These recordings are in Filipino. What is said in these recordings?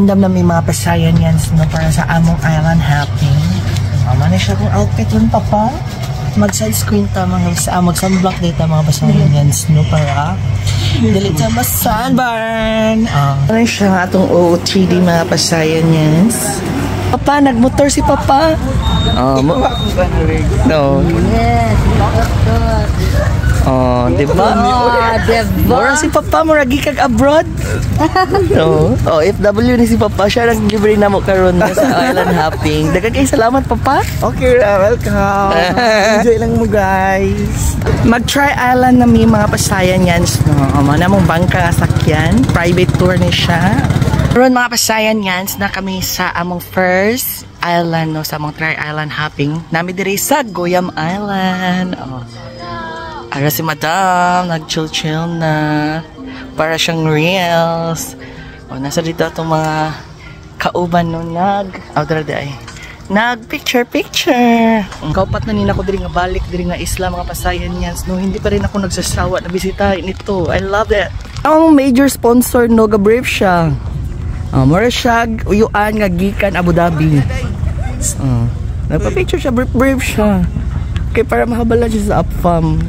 Nandam na may mga pasayan yan no, para sa among island hopping. Mama na siya kung outfit nun papa. Mag-side screen ta mga sa mag-sunblock data mga pasayan yan no, para dili ta ma-sunburn. Ano siya atong OOTD mga pasayan yan. Papa, nagmotor si papa. No. Yes, good. Diba? Mura si papa, muragi kag abroad. No. FW ni si papa, siya nag-libre na mo karon sa island hopping. Daghang kay salamat papa. Okay, welcome. Enjoy lang mo guys. Mag-try island na may mga pasayan yan. No, mana mong bangka sakyan. Private tour ni siya. Karon mga pasayan yan na kami sa among first island no, sa among try island hopping. Nami diri sa Goyam Island. Ara si madam, nag-chill-chill na. Para siyang reels. Nasa dito itong mga kauban no, nag-picture-picture. Kaupat na nina ko diri nga balik, diri nga isla mga pasayan yan. No, hindi pa rin ako nagsasawa na bisitahin ito. I love it. Ang major sponsor no, ga-brief siya. Mura siya, uyuan nga gikan Abu Dhabi. Nagpa-picture siya, brief siya. Okay, para mahabala siya sa upfam.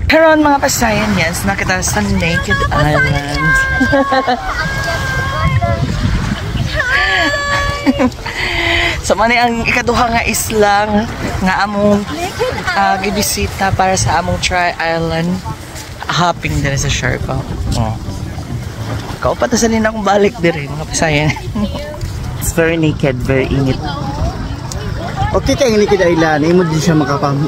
Karon mga pasayan yan, nakita sa Naked Island. So man ang ikaduha nga islang nga among gibisita para sa among try island hopping diri sa Siargao. Kaupat sa nila akong balik diri mga pasayan. It's very naked, very init. Okay kaya ang Naked Island, imo din siya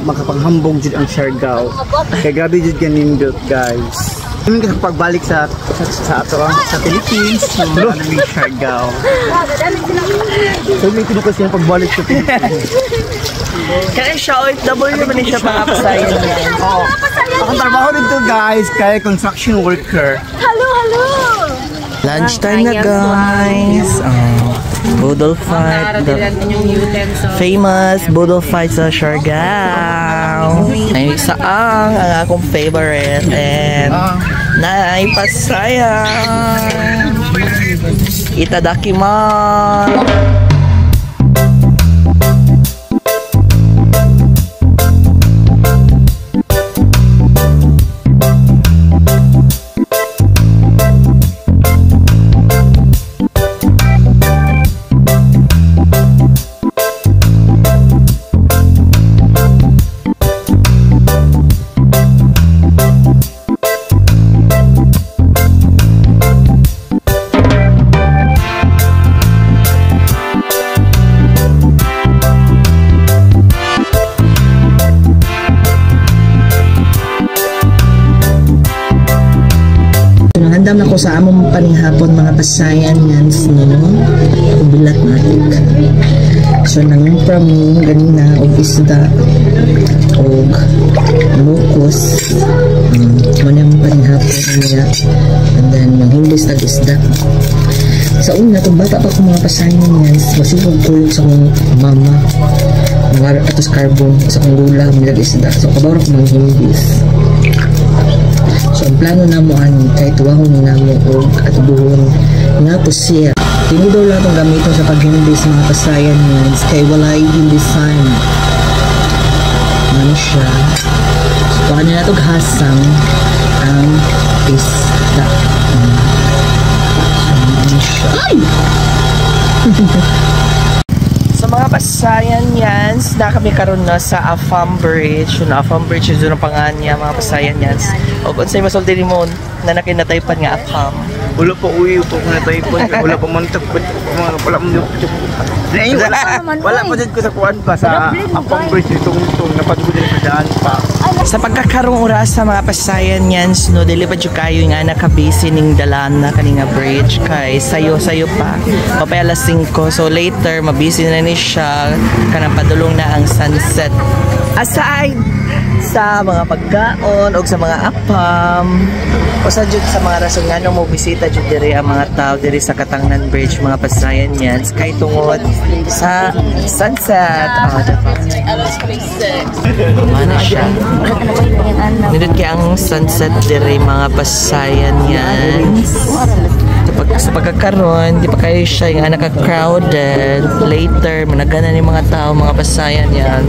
makapanghambong jud ang Siargao. Kaya grabe jud ganindot guys. Kami kasi pagbalik sa Philippines, ano may Siargao. So may tinukos siya pagbalik sa Philippines. Kaya siya OFW man siya mga pasayan niya. Akong trabaho dito guys, kaya construction worker. Hello. Lunchtime na guys. Boodle fight. Famous boodle fight sa Siargao. Ay saang ang akong favorite and naay pasayang. Itadakimasu. Handam na ko sa among panihapon mga pasayan yan no? Bilat matik. So nangumpra mo ganina og isda og lukos. Manang panihapon niya. And then manghulis tag isda. Sa una kung bata pa ko mga pasayan yan, masipag tulog sa akong mama. Mga atos carbon sa akong lula, milag isda. So kabawra ko manghulis. So ang plano na mo kahit tuwahon na mo o atubuhon nga po siya. Hindi daw lang itong gamitin sa paghindi sa mga pasayan yan kay wala yung design. Ano siya? So paano na itong hasang ang isda. So ano siya? Ay! So mga pasayan yan, na kami karon na sa Afam Bridge. Yung Afam Bridge, yun ang pangalan niya mga pasayan yan. O kung sa'yo masulti ni mo na nakinataypan nga Afam. Wala pa uwi po kung nataypan. Wala pa mantak. Wala pa dyan ko sa kuwan pa sa Afam Bridge. Itong napatuloy din sa daan pa. Sa pagkakarong oras sa mga pasayan yan, no, dili pa dyan kayo nga nakabisi ning dalan na kaninga bridge kay sayo-sayo pa. Papay alas 5. So later, mabisi na ni siya. Kanang padulong na ang sunset. Aside sa mga pagkaon o sa mga apam o sa jud sa mga rason nga nung mo bisita jud diri ang mga tao diri sa Katangnan Bridge mga pasayan yan kay tungod sa sunset. Mana siya. Nindot kay ang sunset diri mga pasayan yan. sa pagkakaroon, di pa kayo siya yung naka-crowded. Later, managana ni mga tao, mga pasayan yan.